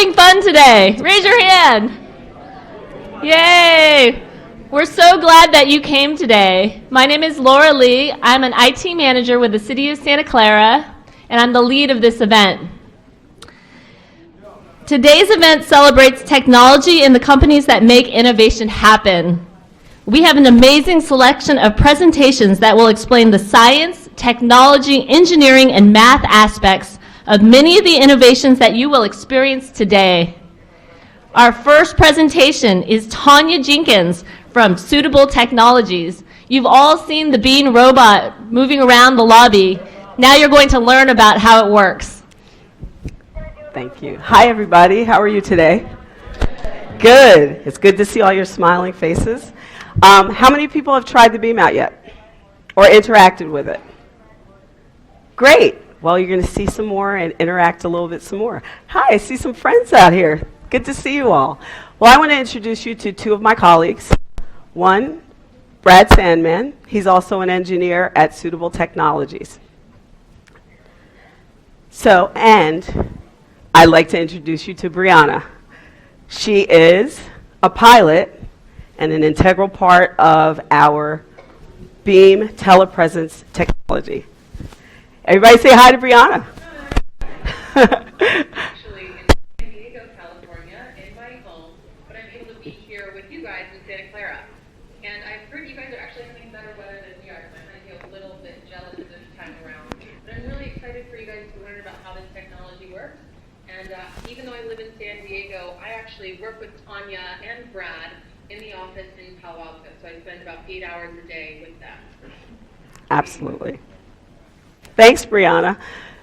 Having fun today? Raise your hand. Yay! We're so glad that you came today. My name is Laura Lee. I'm an IT manager with the City of Santa Clara, and I'm the lead of this event. Today's event celebrates technology and the companies that make innovation happen. We have an amazing selection of presentations that will explain the science, technology, engineering, and math aspects of many of the innovations that you will experience today. Our first presentation is Tanya Jenkins from Suitable Technologies. You've all seen the BEAM robot moving around the lobby. Now you're going to learn about how it works. Thank you. Hi, everybody. How are you today? Good. It's good to see all your smiling faces. How many people have tried the BEAM out yet or interacted with it? Great. Well, you're going to see some more and interact a little bit some more. Hi, I see some friends out here. Good to see you all. Well, I want to introduce you to two of my colleagues. One, Brad Sandman. He's also an engineer at Suitable Technologies. So, and I'd like to introduce you to Brianna. She is a pilot and an integral part of our BEAM Telepresence technology. Everybody say hi to Brianna. Actually in San Diego, California, in my home, but I'm able to be here with you guys in Santa Clara. And I've heard you guys are actually having better weather than we are, so I kind of feel a little bit jealous this time around. But I'm really excited for you guys to learn about how this technology works. And even though I live in San Diego, I actually work with Tanya and Brad in the office in Palo Alto. So I spend about 8 hours a day with them. Absolutely. Thanks, Brianna.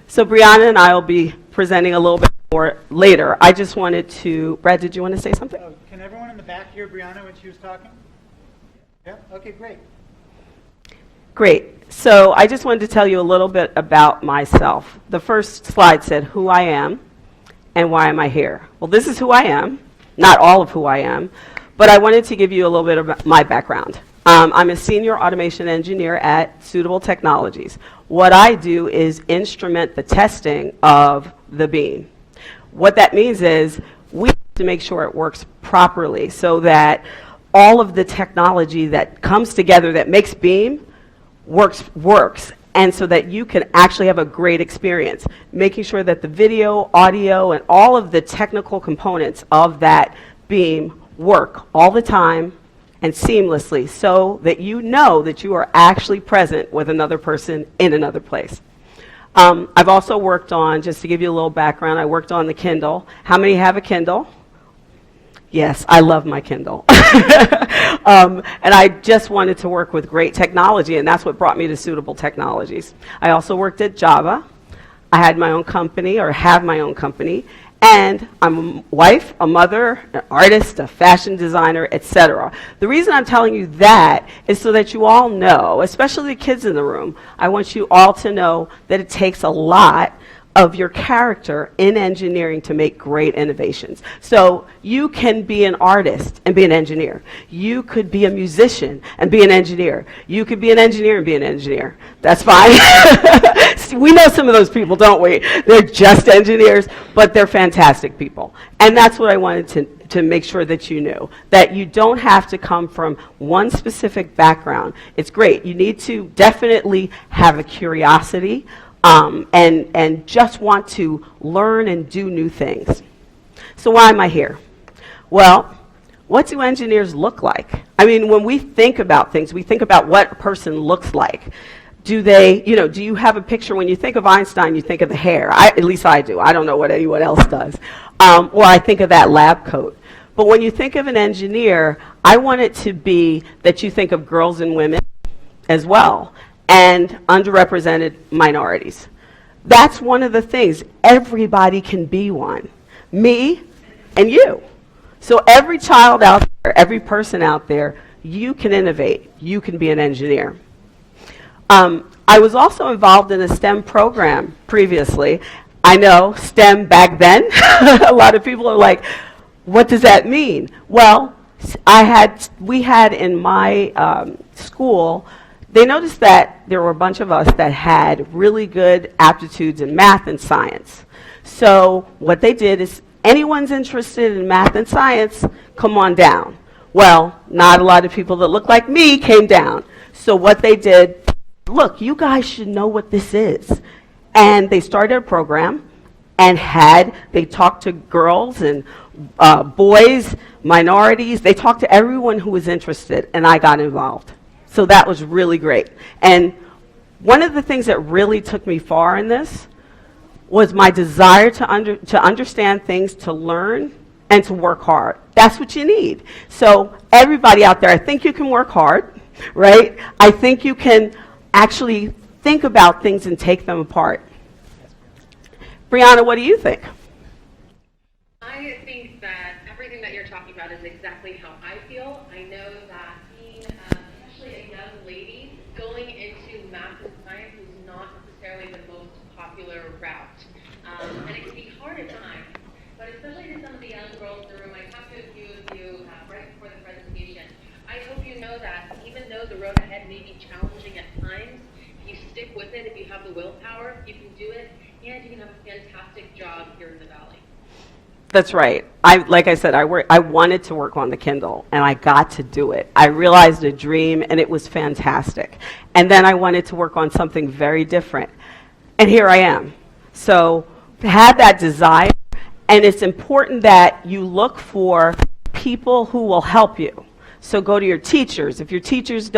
So Brianna and I will be presenting a little bit more later. I just wanted to, Brad, did you want to say something? Oh, can everyone in the back hear Brianna when she was talking? Yeah? Okay, great. Great. So I just wanted to tell you a little bit about myself. The first slide said who I am and why am I here. Well, this is who I am, not all of who I am, but I wanted to give you a little bit of my background. I'm a senior automation engineer at Suitable Technologies. What I do is instrument the testing of the BEAM. What that means is we have to make sure it works properly so that all of the technology that comes together that makes BEAM works, and so that you can actually have a great experience, making sure that the video, audio, and all of the technical components of that BEAM work all the time and seamlessly so that you know that you are actually present with another person in another place. I've also worked on, just to give you a little background, I worked on the Kindle. How many have a Kindle? Yes, I love my Kindle. And I just wanted to work with great technology, and that's what brought me to Suitable Technologies. I also worked at Java. I had my own company, or have my own company, and I'm a wife, a mother, an artist, a fashion designer, etc. The reason I'm telling you that is so that you all know, especially the kids in the room, I want you all to know that it takes a lot of your character in engineering to make great innovations. So you can be an artist and be an engineer. You could be a musician and be an engineer. You could be an engineer and be an engineer. That's fine. We know some of those people, don't we? They're just engineers, but they're fantastic people. And that's what I wanted to make sure that you knew, that you don't have to come from one specific background. It's great. You need to definitely have a curiosity, and just want to learn and do new things. So why am I here? Well, what do engineers look like? I mean, when we think about things, we think about what a person looks like. Do they, do you have a picture? When you think of Einstein, you think of the hair. At least I do. I don't know what anyone else does. Or I think of that lab coat. But when you think of an engineer, I want it to be that you think of girls and women as well, and underrepresented minorities. That's one of the things. Everybody can be one. Me and you. So every child out there, every person out there, you can innovate. You can be an engineer. I was also involved in a STEM program previously. I know STEM back then, a lot of people are like, what does that mean? Well, we had in my school, they noticed that there were a bunch of us that had really good aptitudes in math and science. So what they did is anyone's interested in math and science, come on down. Well, not a lot of people that look like me came down. So what they did, look, you guys should know what this is. And they started a program and they talked to girls and boys, minorities. They talked to everyone who was interested, and I got involved. So that was really great. And one of the things that really took me far in this was my desire to understand things, to learn, and to work hard. That's what you need. So everybody out there, I think you can work hard, right? I think you can actually think about things and take them apart. Brianna, what do you think? I think that everything that you're talking about is exactly how I feel. I know that being especially a young lady going into math and science is not necessarily the most popular route. And it can be hard at times. But especially to some of the young girls in the room, I talked to a few of you right before the presentation. I hope you know that even though the road ahead may be challenging at times, if you stick with it, if you have the willpower, you can do it, and you can have a fantastic job here in the Valley. That's right. Like I said, I wanted to work on the Kindle, and I got to do it. I realized a dream, and it was fantastic. And then I wanted to work on something very different. And here I am. So to have that desire, and it's important that you look for people who will help you. So go to your teachers. If your teachers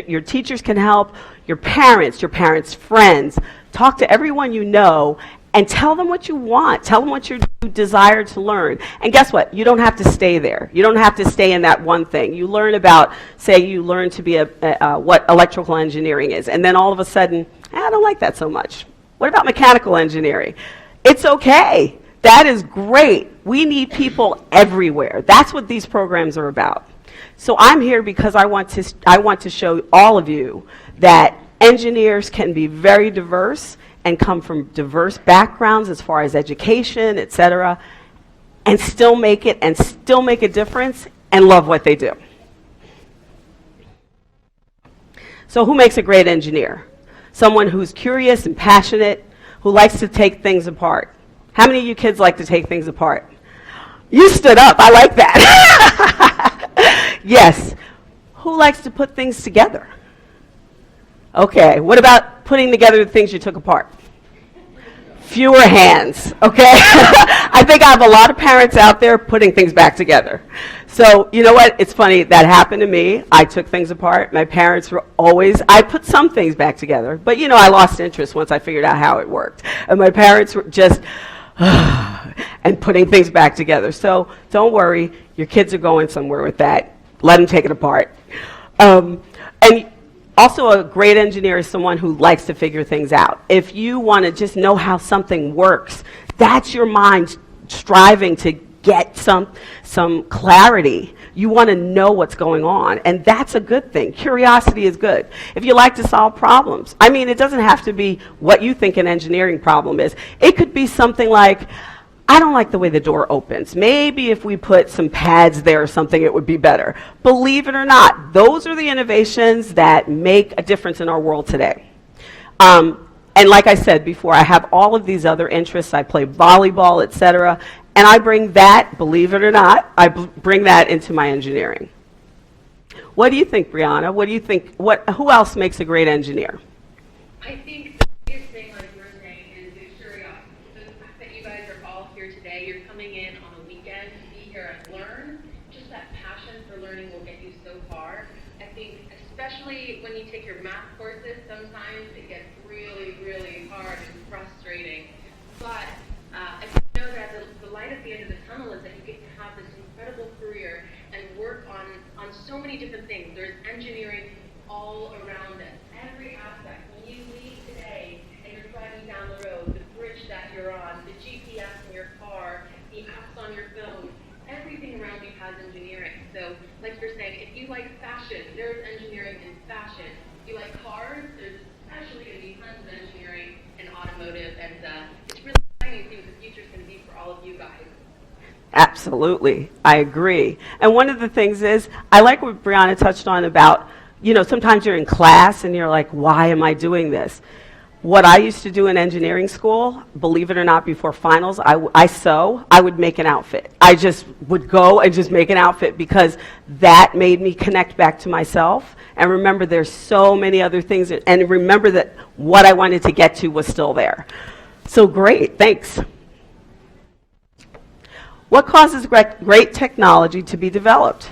your teachers can help, your parents' friends, talk to everyone you know, and tell them what you want. Tell them what you desire to learn. And guess what? You don't have to stay there. You don't have to stay in that one thing. You learn about, say you learn to be what electrical engineering is, and then all of a sudden, I don't like that so much. What about mechanical engineering? It's okay. That is great. We need people everywhere. That's what these programs are about. So I'm here because I want to show all of you that engineers can be very diverse and come from diverse backgrounds as far as education, et cetera, and still make a difference and love what they do. So who makes a great engineer? Someone who's curious and passionate, who likes to take things apart. How many of you kids like to take things apart? You stood up. I like that. Yes. Who likes to put things together? Okay. What about putting together the things you took apart? Fewer hands, okay? I think I have a lot of parents out there putting things back together. So, you know what? It's funny. That happened to me. I took things apart. My parents were I put some things back together. But, I lost interest once I figured out how it worked. And my parents were just, and putting things back together. So, don't worry. Your kids are going somewhere with that. Let them take it apart. And also, a great engineer is someone who likes to figure things out. If you want to just know how something works, that's your mind striving to get some clarity. You want to know what's going on, and that's a good thing. Curiosity is good. If you like to solve problems, it doesn't have to be what you think an engineering problem is. It could be something like, I don't like the way the door opens. Maybe if we put some pads there or something, it would be better. Believe it or not, those are the innovations that make a difference in our world today. And like I said before, I have all of these other interests. I play volleyball, et cetera, and I bring that, believe it or not, bring that into my engineering. What do you think, Brianna? What do you think? Who else makes a great engineer? I think the biggest thing, like you were saying, is the curiosity. So the fact that you guys are all here today, you're coming in on a weekend to be here and learn, just that passion for learning will get you so far. I think especially when you take your math courses, sometimes it gets really, really hard and frustrating. But I know that the light at the end of the tunnel is that you get to have this incredible career and work on so many different things. There's engineering all around us, every aspect. When you leave today and you're driving down the road, the bridge that you're on, the GPS in your car, the apps on your phone, everything around you has engineering. So, like you're saying, if you like fashion, there's engineering in fashion. If you like cars, there's especially going to be tons of engineering in automotive, and it's really exciting to see what the future is going to be for all of you guys. Absolutely. I agree. And one of the things is, I like what Brianna touched on about, sometimes you're in class and you're like, why am I doing this? What I used to do in engineering school, believe it or not, before finals, I would make an outfit. I just would go and just make an outfit because that made me connect back to myself and remember there's so many other things, and remember that what I wanted to get to was still there. So great, thanks. What causes great technology to be developed?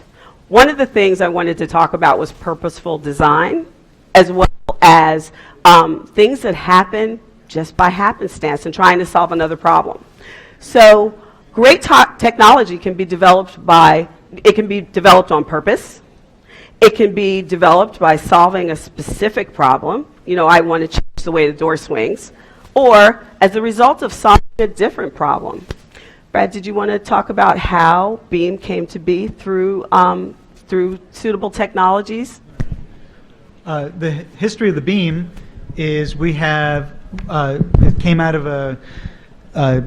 One of the things I wanted to talk about was purposeful design, as well as things that happen just by happenstance and trying to solve another problem. So great technology can be developed on purpose. It can be developed by solving a specific problem. You know, I want to change the way the door swings. Or as a result of solving a different problem. Brad, did you want to talk about how BEAM came to be through suitable technologies? The history of the BEAM is we have, it came out of a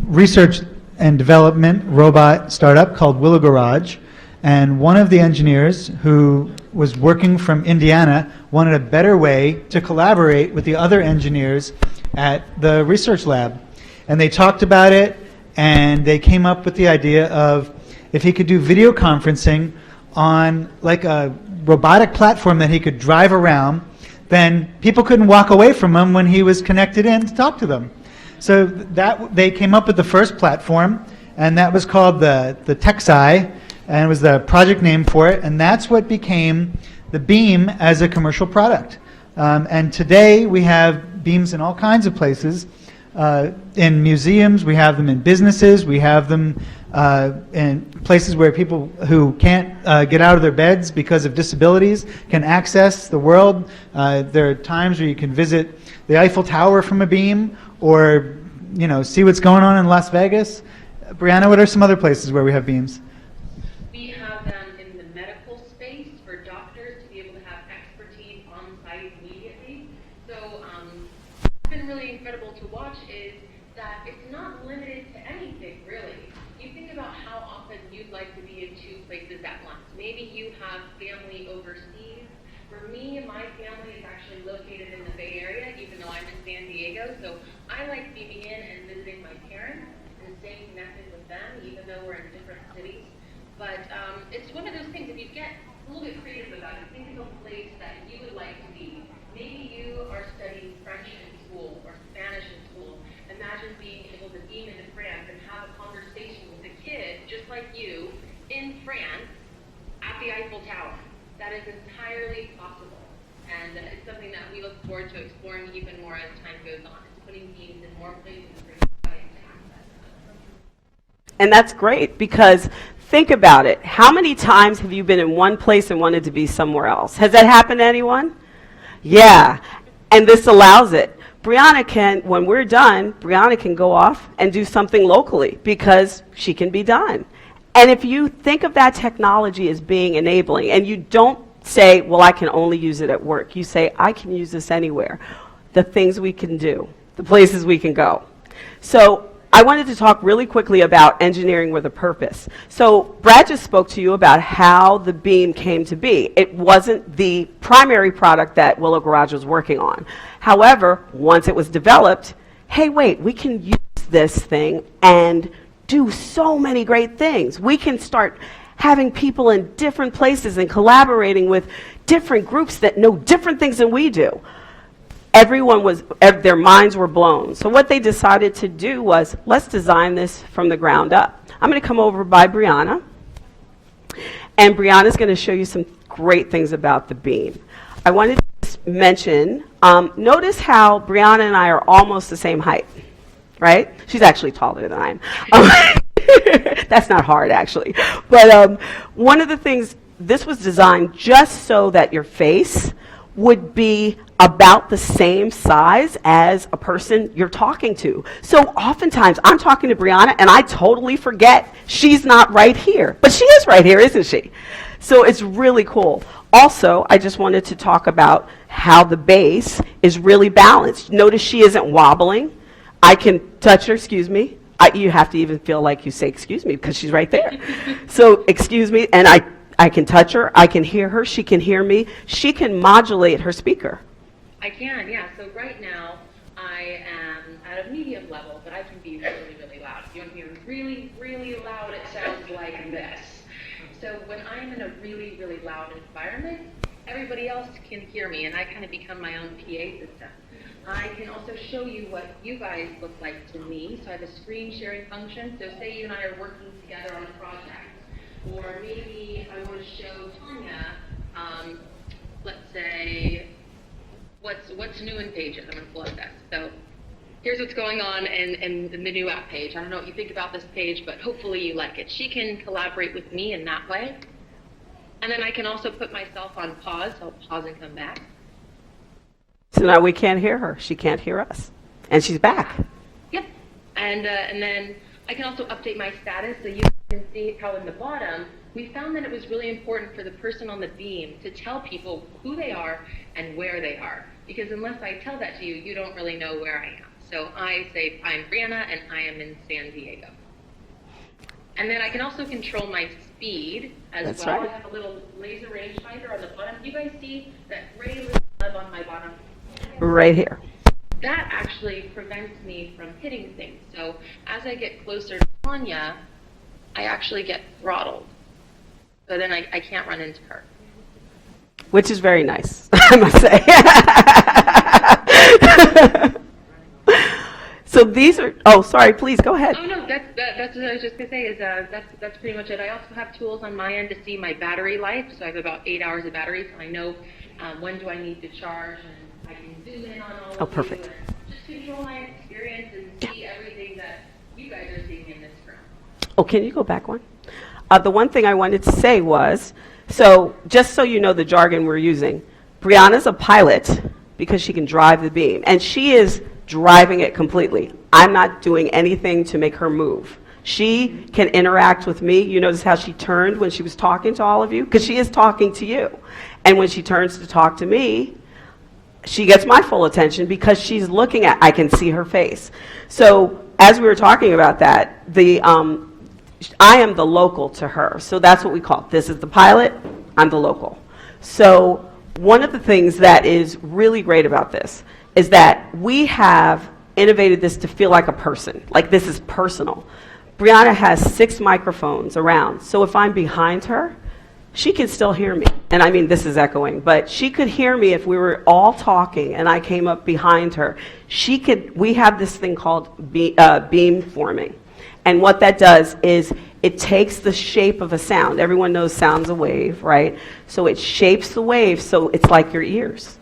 research and development robot startup called Willow Garage. And one of the engineers who was working from Indiana wanted a better way to collaborate with the other engineers at the research lab. And they talked about it, and they came up with the idea of if he could do video conferencing on like a robotic platform that he could drive around, then people couldn't walk away from him when he was connected in to talk to them. So that they came up with the first platform, and that was called the TechSci, and it was the project name for it, and that's what became the BEAM as a commercial product. And today we have BEAMs in all kinds of places. In museums, we have them in businesses, we have them in places where people who can't get out of their beds because of disabilities can access the world. There are times where you can visit the Eiffel Tower from a BEAM, or see what's going on in Las Vegas. Brianna, what are some other places where we have BEAMs? We have them in the medical space for doctors to be able to have expertise on site immediately. So what's been really incredible to watch is that it's not limited to anything, really. You think about how often you'd like to be in two places at once. Maybe you have family overseas. For me, my family is actually located in the Bay Area, even though I'm in San Diego. So I like beaming in and visiting my parents and staying connected with them, even though we're in different cities. But it's one of those things, if you get a little bit creative about it, think of a place that you would like to be. Maybe you are studying French in school or Spanish in school. Imagine being able to beam into France and have a conversation with a kid just like you in France at the Eiffel Tower. That is entirely possible. And it's something that we look forward to exploring even more as time goes on. It's putting beams in more places and bringing science to access. And that's great, because think about it. How many times have you been in one place and wanted to be somewhere else? Has that happened to anyone? Yeah. And this allows it. Brianna can, when we're done, Brianna can go off and do something locally because she can be done. And if you think of that technology as being enabling, and you don't say, well, I can only use it at work. You say, I can use this anywhere. The things we can do, the places we can go. So I wanted to talk really quickly about engineering with a purpose. So Brad just spoke to you about how the BEAM came to be. It wasn't the primary product that Willow Garage was working on. However, once it was developed, hey, wait, we can use this thing and do so many great things. We can start having people in different places and collaborating with different groups that know different things than we do. Their minds were blown. So what they decided to do was, let's design this from the ground up. I'm going to come over by Brianna, and Brianna's going to show you some great things about the BEAM. I wanted to mention, notice how Brianna and I are almost the same height, right? She's actually taller than I am. That's not hard, actually. But one of the things, this was designed just so that your face would be about the same size as a person you're talking to. So oftentimes I'm talking to Brianna and I totally forget she's not right here. But she is right here, isn't she? So it's really cool. Also, I just wanted to talk about how the base is really balanced. Notice she isn't wobbling. I can touch her, excuse me. You have to even feel like you say excuse me because she's right there. So excuse me, and I can touch her, I can hear her, she can hear me. She can modulate her speaker. I can, yeah. So right now, I am at a medium level, but I can be really, really loud. If you want to hear really, really loud, it sounds like this. So when I'm in a really, really loud environment, everybody else can hear me, and I kind of become my own PA system. I can also show you what you guys look like to me. So I have a screen sharing function. So say you and I are working together on a project, or maybe I want to show Tanya, let's say, what's new in Pages. I'm going to flood this. So here's what's going on in the new app page. I don't know what you think about this page, but hopefully you like it. She can collaborate with me in that way. And then I can also put myself on pause. I'll pause and come back. So now we can't hear her. She can't hear us. And she's back. Yep. And then I can also update my status so you can see how in the bottom, we found that it was really important for the person on the beam to tell people who they are and where they are. Because unless I tell that to you, you don't really know where I am. So I say, I'm Briana, and I am in San Diego. And then I can also control my speed as That's well. right. I have a little laser rangefinder on the bottom. You guys see that gray little nub on my bottom? Right here. That actually prevents me from hitting things. So as I get closer to Tanya, I actually get throttled. So then I can't run into her. Which is very nice, I must say. So these are, oh, sorry, please go ahead. Oh no, that's what I was just gonna say is that's pretty much it. I also have tools on my end to see my battery life. So I have about 8 hours of battery, so I know when do I need to charge, and I can zoom in on all of perfect. you and just control my experience and see everything that you guys are seeing in this room. Oh, can you go back one? The one thing I wanted to say was, so just so you know the jargon we're using, Brianna's a pilot because she can drive the beam, and she is driving it completely. I'm not doing anything to make her move. She can interact with me. You notice how she turned when she was talking to all of you? Because she is talking to you. And when she turns to talk to me, she gets my full attention because she's looking at, I can see her face. So as we were talking about that, I am the local to her. So that's what we call it. This is the pilot, I'm the local. So one of the things that is really great about this is that we have innovated this to feel like a person, like this is personal. Brianna has 6 microphones around, so if I'm behind her, she can still hear me. And I mean, this is echoing, but she could hear me if we were all talking and I came up behind her. We have this thing called beam forming. And what that does is it takes the shape of a sound. Everyone knows sound's a wave, right? So it shapes the wave so it's like your ears.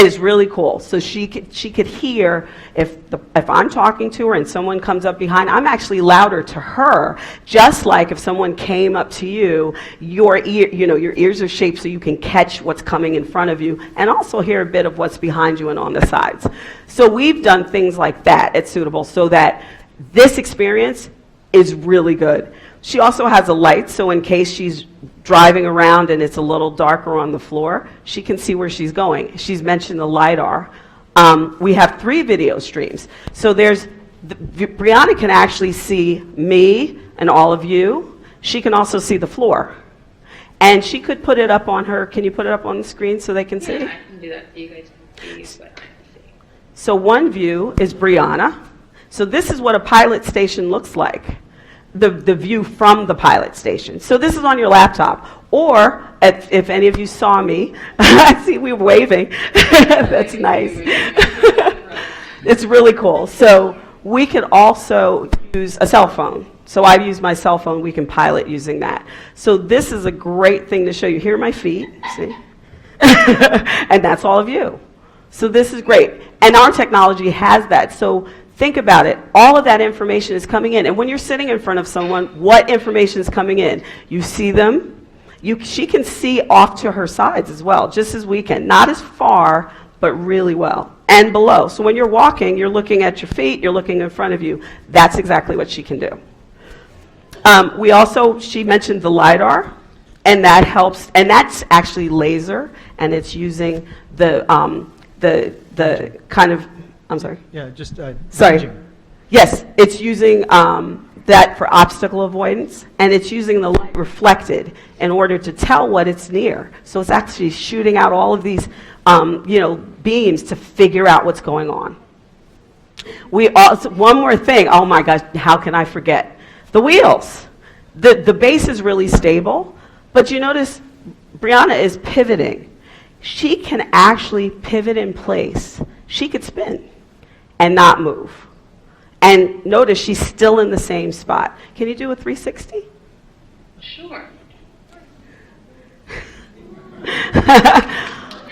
It's really cool. So she could hear if I'm talking to her and someone comes up behind, I'm actually louder to her, just like if someone came up to you, your ears are shaped so you can catch what's coming in front of you and also hear a bit of what's behind you and on the sides. So we've done things like that at Suitable so that this experience is really good. She also has a light, so in case she's driving around and it's a little darker on the floor, she can see where she's going. She's mentioned the LiDAR. We have 3 video streams. So Brianna can actually see me and all of you. She can also see the floor. And she could put it up on her. Can you put it up on the screen so they can see? Yeah, I can do that so you guys can see what I see. So one view is Brianna. So this is what a pilot station looks like. The view from the pilot station. So this is on your laptop. Or, if any of you saw me, I see we were waving. That's nice. It's really cool. So we could also use a cell phone. So I've used my cell phone. We can pilot using that. So this is a great thing to show you. Here are my feet, see? And that's all of you. So this is great. And our technology has that. So think about it. All of that information is coming in. And when you're sitting in front of someone, what information is coming in? You see them. She can see off to her sides as well, just as we can. Not as far, but really well. And below. So when you're walking, you're looking at your feet, you're looking in front of you. That's exactly what she can do. She mentioned the LiDAR, and that helps. And that's actually laser, and it's using the kind of, I'm sorry. Yeah, just Sorry. imaging. Yes, it's using that for obstacle avoidance, and it's using the light reflected in order to tell what it's near. So it's actually shooting out all of these beams to figure out what's going on. We also, one more thing, oh my gosh, how can I forget? The wheels. The base is really stable, but you notice Brianna is pivoting. She can actually pivot in place. She could spin and not move. And notice she's still in the same spot. Can you do a 360? Sure.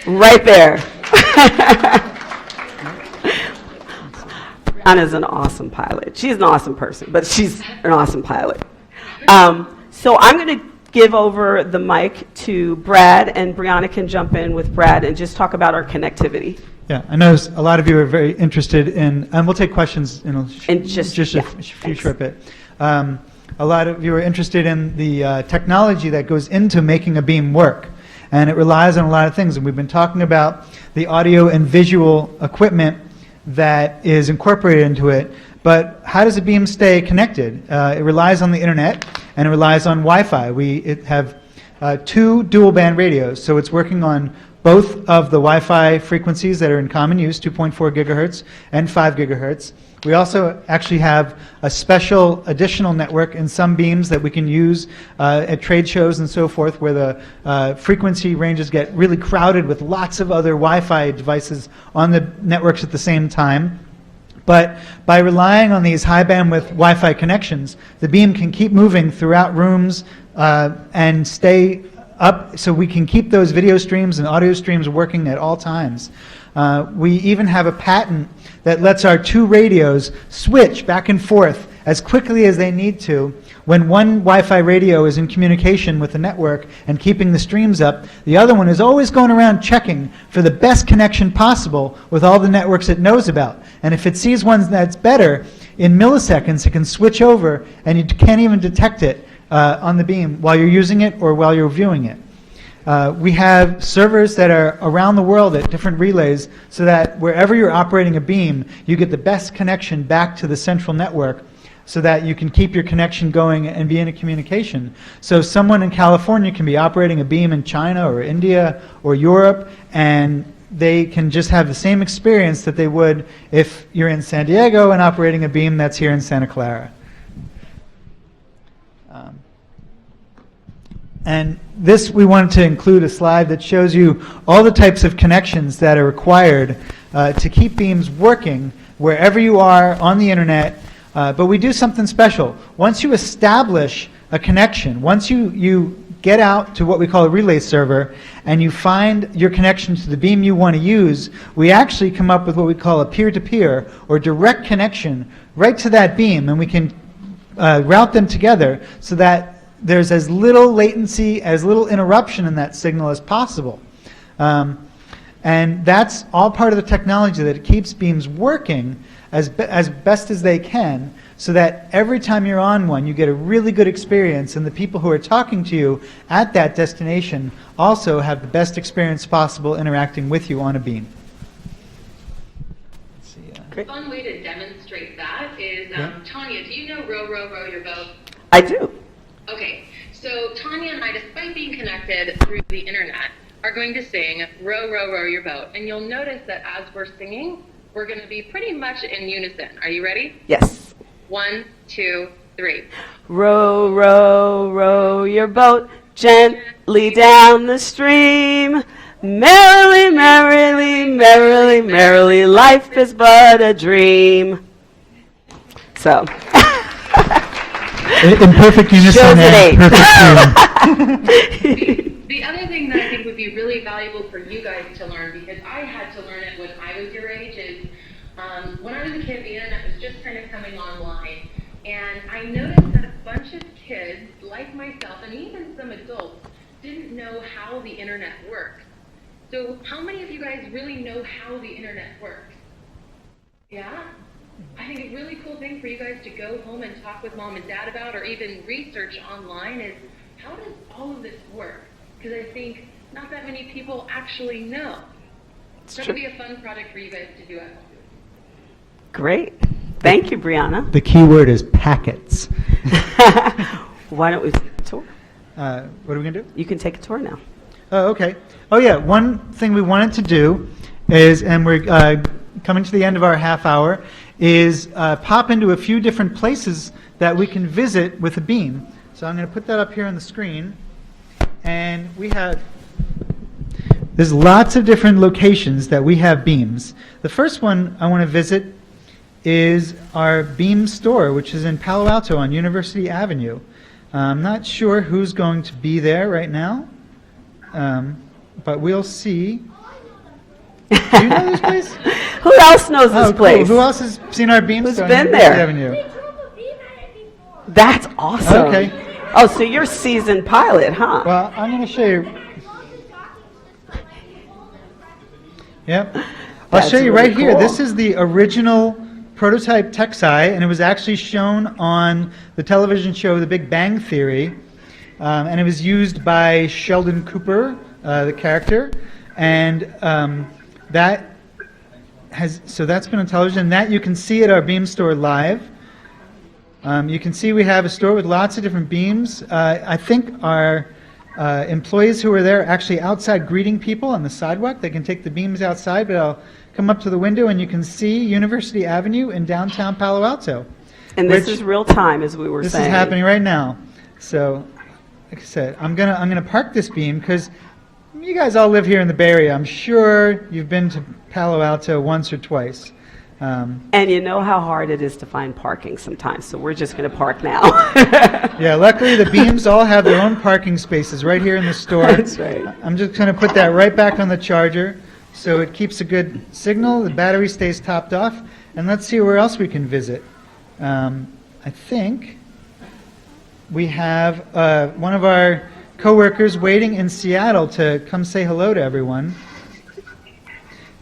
Right there. Brianna's an awesome pilot. She's an awesome person, but she's an awesome pilot. So I'm going to give over the mic to Brad, and Brianna can jump in with Brad and just talk about our connectivity. Yeah, I know a lot of you are very interested in, and we'll take questions in a few short bit. A lot of you are interested in the technology that goes into making a beam work, and it relies on a lot of things. And we've been talking about the audio and visual equipment that is incorporated into it, but how does a beam stay connected? It relies on the internet, and it relies on Wi-Fi. We have 2 dual band radios, so it's working on both of the Wi-Fi frequencies that are in common use, 2.4 gigahertz and 5 gigahertz. We also actually have a special additional network in some beams that we can use at trade shows and so forth, where the frequency ranges get really crowded with lots of other Wi-Fi devices on the networks at the same time. But by relying on these high bandwidth Wi-Fi connections, the beam can keep moving throughout rooms and stay up, so we can keep those video streams and audio streams working at all times. We even have a patent that lets our 2 radios switch back and forth as quickly as they need to. When one Wi-Fi radio is in communication with the network and keeping the streams up, the other one is always going around checking for the best connection possible with all the networks it knows about. And if it sees one that's better, in milliseconds it can switch over, and you can't even detect it on the beam while you're using it or while you're viewing it. We have servers that are around the world at different relays, so that wherever you're operating a beam, you get the best connection back to the central network, so that you can keep your connection going and be in a communication. So someone in California can be operating a beam in China or India or Europe, and they can just have the same experience that they would if you're in San Diego and operating a beam that's here in Santa Clara. And this, we wanted to include a slide that shows you all the types of connections that are required to keep beams working wherever you are on the internet. But we do something special. Once you establish a connection, once you get out to what we call a relay server and you find your connection to the beam you want to use, we actually come up with what we call a peer-to-peer or direct connection right to that beam, and we can route them together so that there's as little latency, as little interruption in that signal as possible. And that's all part of the technology that keeps beams working as best as they can, so that every time you're on one, you get a really good experience, and the people who are talking to you at that destination also have the best experience possible interacting with you on a beam. Let's see, A fun way to demonstrate that is, Tanya, do you know Row, Row, Row Your Boat? I do. Okay, so Tanya and I, despite being connected through the internet, are going to sing Row, Row, Row Your Boat. And you'll notice that as we're singing, we're going to be pretty much in unison. Are you ready? Yes. 1, 2, 3. Row, row, row your boat gently down the stream. Merrily, merrily, merrily, merrily, life is but a dream. So. In perfect unison and perfect tune. The other thing that I think would be really valuable for you guys to learn, because I had to learn it when I was your age, is when I was a kid, the internet was just kind of coming online. And I noticed that a bunch of kids, like myself, and even some adults, didn't know how the internet works. So how many of you guys really know how the internet works? Yeah? I think a really cool thing for you guys to go home and talk with mom and dad about, or even research online, is how does all of this work? Because I think not that many people actually know. It's going to be a fun project for you guys to do at home. Great. Thank you, Brianna. The key word is packets. Why don't we take a tour? What are we going to do? You can take a tour now. Oh, okay. Oh, yeah, one thing we wanted to do is, and we're coming to the end of our half hour, is pop into a few different places that we can visit with a beam. So I'm going to put that up here on the screen. And there's lots of different locations that we have beams. The first one I want to visit is our beam store, which is in Palo Alto on University Avenue. I'm not sure who's going to be there right now, but we'll see. Do you know this place? Who else knows this place? Who else has seen our beam Who's store been on there? University Avenue? That's awesome. Okay. Oh, so you're seasoned pilot, huh? Well, I'm going to show you. Yep. I'll That's show you really right here. cool. This is the original prototype TechSci, and it was actually shown on the television show The Big Bang Theory, and it was used by Sheldon Cooper, the character, and that's been on television. That you can see at our beam store live. You can see we have a store with lots of different beams. I think our employees who are there are actually outside greeting people on the sidewalk. They can take the beams outside, but I'll come up to the window and you can see University Avenue in downtown Palo Alto. And this is real time, as we were saying. This is happening right now. So, like I said, I'm gonna park this beam because you guys all live here in the Bay Area. I'm sure you've been to Palo Alto once or twice. And you know how hard it is to find parking sometimes, so we're just going to park now. Yeah, luckily the beams all have their own parking spaces right here in the store. That's right. I'm just going to put that right back on the charger so it keeps a good signal, the battery stays topped off, and let's see where else we can visit. I think we have one of our coworkers waiting in Seattle to come say hello to everyone.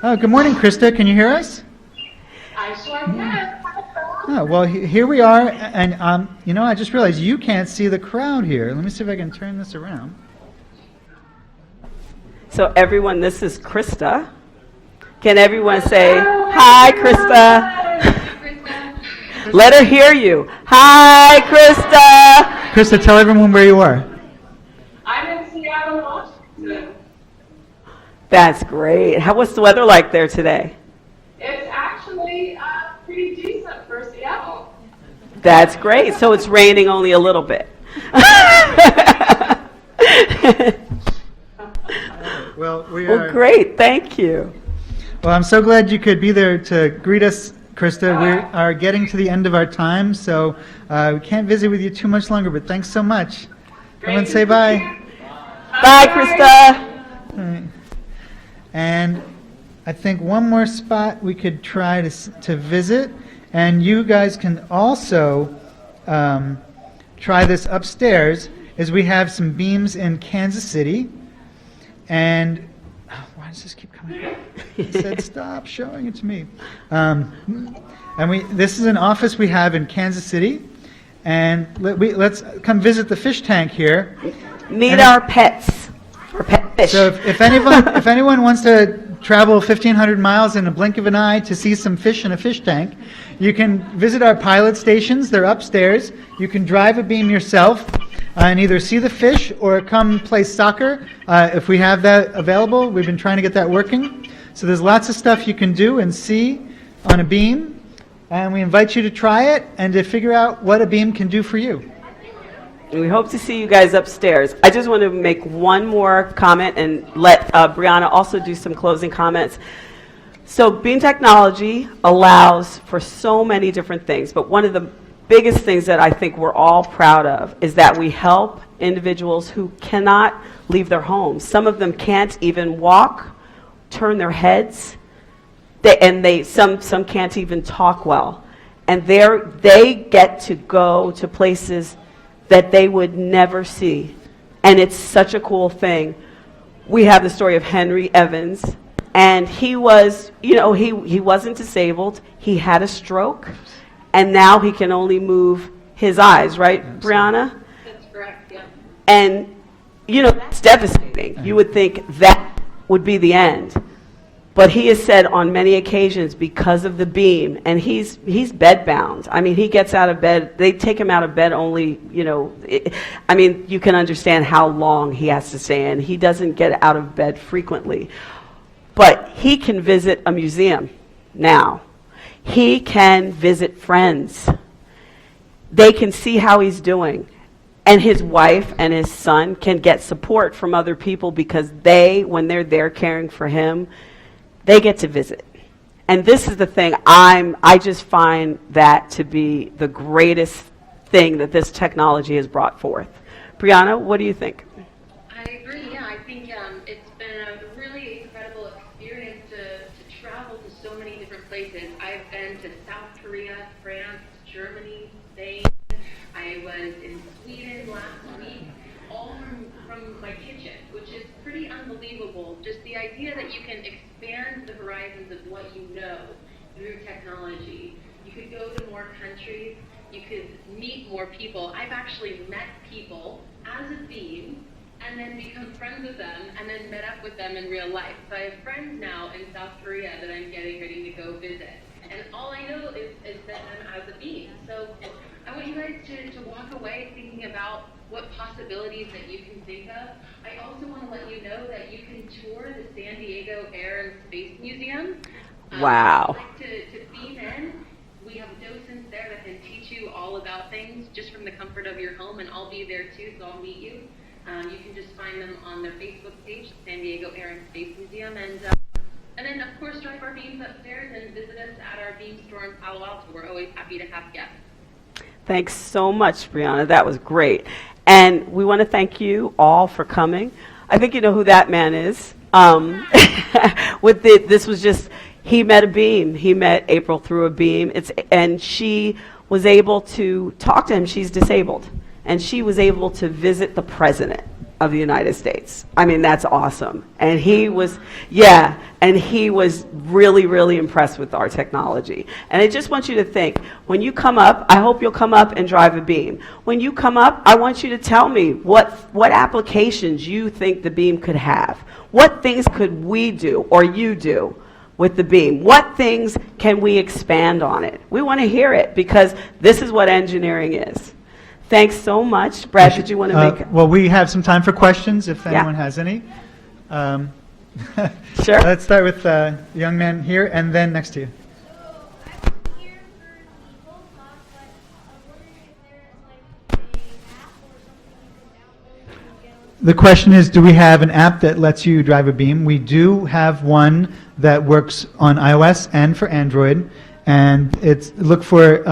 Oh, good morning, Krista. Can you hear us? I sure can. Oh, well, here we are, and I just realized you can't see the crowd here. Let me see if I can turn this around. So everyone, this is Krista. Can everyone say, hi, Krista? Let her hear you. Hi, Krista. Krista, tell everyone where you are. I'm in Seattle, Washington. That's great. What's the weather like there today? It's actually pretty decent for Seattle. That's great. So it's raining only a little bit. Well, Well, great. Thank you. Well, I'm so glad you could be there to greet us, Krista. We are getting to the end of our time, so we can't visit with you too much longer, but thanks so much. Everyone say bye. Bye, Krista. All right. And I think one more spot we could try to visit, and you guys can also try this upstairs, is we have some beams in Kansas City, and why does this keep coming up? It said stop showing it to me. This is an office we have in Kansas City, and let's come visit the fish tank here. Meet our pets, our pet fish. So if anyone wants to travel 1,500 miles in a blink of an eye to see some fish in a fish tank, you can visit our pilot stations. They're upstairs. You can drive a beam yourself and either see the fish or come play soccer if we have that available. We've been trying to get that working. So there's lots of stuff you can do and see on a beam, and we invite you to try it and to figure out what a beam can do for you. And we hope to see you guys upstairs. I just want to make one more comment and let Brianna also do some closing comments. So beam technology allows for so many different things, but one of the biggest things that I think we're all proud of is that we help individuals who cannot leave their homes. Some of them can't even walk, turn their heads, some can't even talk well. And they get to go to places that they would never see. And it's such a cool thing. We have the story of Henry Evans, and he was, he wasn't disabled. He had a stroke, and now he can only move his eyes, right, Brianna? That's correct, yeah. And, that's devastating. You would think that would be the end. But he has said on many occasions, because of the beam, and he's bedbound. I mean, he gets out of bed, they take him out of bed only, I mean, you can understand how long he has to stay in. He doesn't get out of bed frequently. But he can visit a museum now. He can visit friends. They can see how he's doing. And his wife and his son can get support from other people because when they're there caring for him, they get to visit. And this is the thing, I just find that to be the greatest thing that this technology has brought forth. Brianna, what do you think? I agree, yeah. I think it's been a really incredible experience to travel to so many different places. I've been to South Korea, France, Germany, Spain. I was in Sweden last week, all from my kitchen, which is pretty unbelievable. Just the idea that you can expand the horizons of what you know through technology. You could go to more countries, you could meet more people. I've actually met people as a beam and then become friends with them and then met up with them in real life. So I have friends now in South Korea that I'm getting ready to go visit. And all I know is that I'm as a beam. So I want you guys to walk away thinking about what possibilities that you can think of. I also want to let you know that you can tour the San Diego Air and Space Museum. Wow. If you'd like to beam in, we have docents there that can teach you all about things just from the comfort of your home, and I'll be there too, so I'll meet you. You can just find them on their Facebook page, San Diego Air and Space Museum, and then of course drive our beams upstairs and visit us at our beam store in Palo Alto. We're always happy to have guests. Thanks so much, Brianna. That was great. And we want to thank you all for coming. I think you know who that man is. This was just, he met a beam. He met April through a beam. And she was able to talk to him. She's disabled. And she was able to visit the president of the United States. I mean, that's awesome. And he was really, really impressed with our technology. And I just want you to think, when you come up, I hope you'll come up and drive a beam. When you come up, I want you to tell me what applications you think the beam could have. What things could we do or you do with the beam? What things can we expand on it? We want to hear it because this is what engineering is. Thanks so much. Brad, did you want to make... Well, we have some time for questions if anyone has any. Sure. Let's start with the young man here and then next to you. The question is, do we have an app that lets you drive a beam? We do have one that works on iOS and for Android, and look for,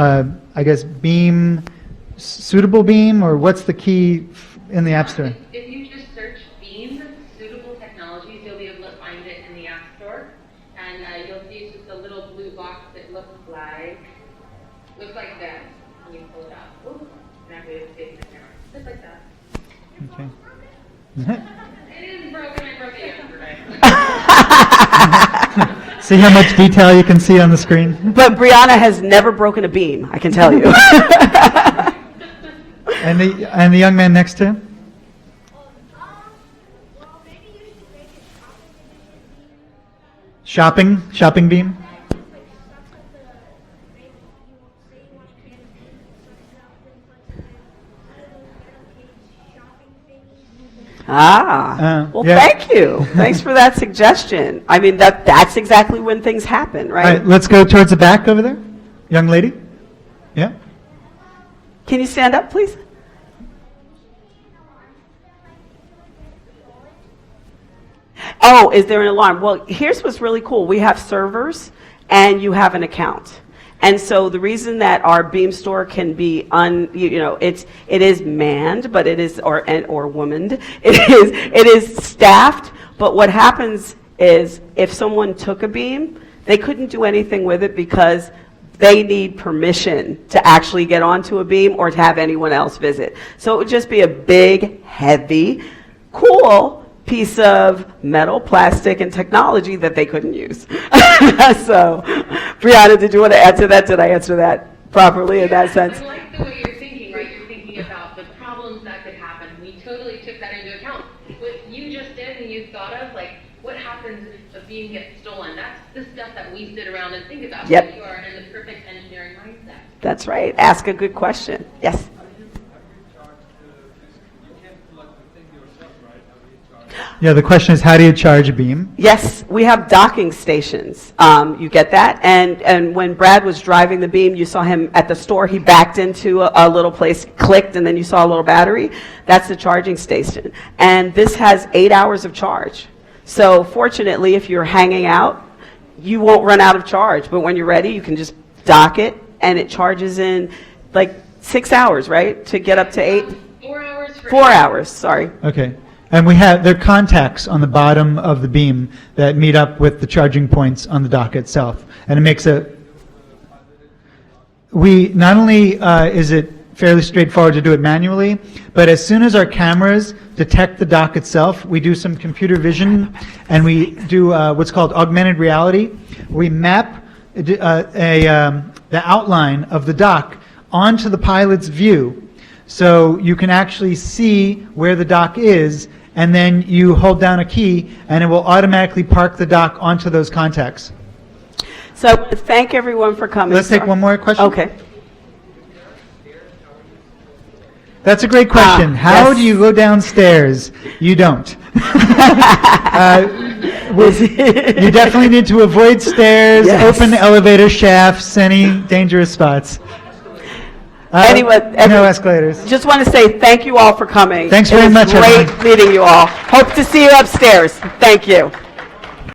I guess, beam, suitable beam, or what's the key in the App Store? If you just search BEAM Suitable Technologies, you'll be able to find it in the App Store, and you'll see it's just a little blue box that looks like that. When you pull it out, ooh, and I'm going to take the camera, just like that. Okay. It is broken. I broke it yesterday. See how much detail you can see on the screen? But Brianna has never broken a beam, I can tell you. And the young man next to him? Shopping beam? Well, yeah. Thank you. Thanks for that suggestion. I mean, that's exactly when things happen, All right? right, let's go towards the back over there. Young lady? Yeah? Can you stand up, please? Oh, is there an alarm? Well, here's what's really cool. We have servers, and you have an account. And so the reason that our Beam store can be it is manned, but it is or womaned. It is staffed. But what happens is if someone took a beam, they couldn't do anything with it because they need permission to actually get onto a beam or to have anyone else visit. So it would just be a big, heavy, cool piece of metal, plastic, and technology that they couldn't use. So, Brianna, did you want to add to that? Did I answer that properly in that sense? I like the way you're thinking, right? You're thinking about the problems that could happen. We totally took that into account. What you just did and you thought of, like, what happens if a beam gets stolen. That's the stuff that we sit around and think about. Yep. You are in the perfect engineering mindset. That's right. Ask a good question. Yes. Yeah, the question is, how do you charge a beam? Yes, we have docking stations. You get that? And when Brad was driving the beam, you saw him at the store. He backed into a little place, clicked, and then you saw a little battery. That's the charging station. And this has 8 hours of charge. So fortunately, if you're hanging out, you won't run out of charge. But when you're ready, you can just dock it, and it charges in like 6 hours, right? To get up to 8? 4 hours for 4 hours, sorry. Okay. And there are contacts on the bottom of the beam that meet up with the charging points on the dock itself. And it makes not only is it fairly straightforward to do it manually, but as soon as our cameras detect the dock itself, we do some computer vision, and we do what's called augmented reality. We map the outline of the dock onto the pilot's view, so you can actually see where the dock is, and then you hold down a key, and it will automatically park the dock onto those contacts. So thank everyone for coming. Let's take one more question. Okay. That's a great question. How yes. do you go downstairs? You don't. You definitely need to avoid stairs, Yes. open elevator shafts, any dangerous spots. Anyway, no escalators. Just want to say thank you all for coming. Thanks very much, It was great everyone. meeting you all. Hope to see you upstairs. Thank you.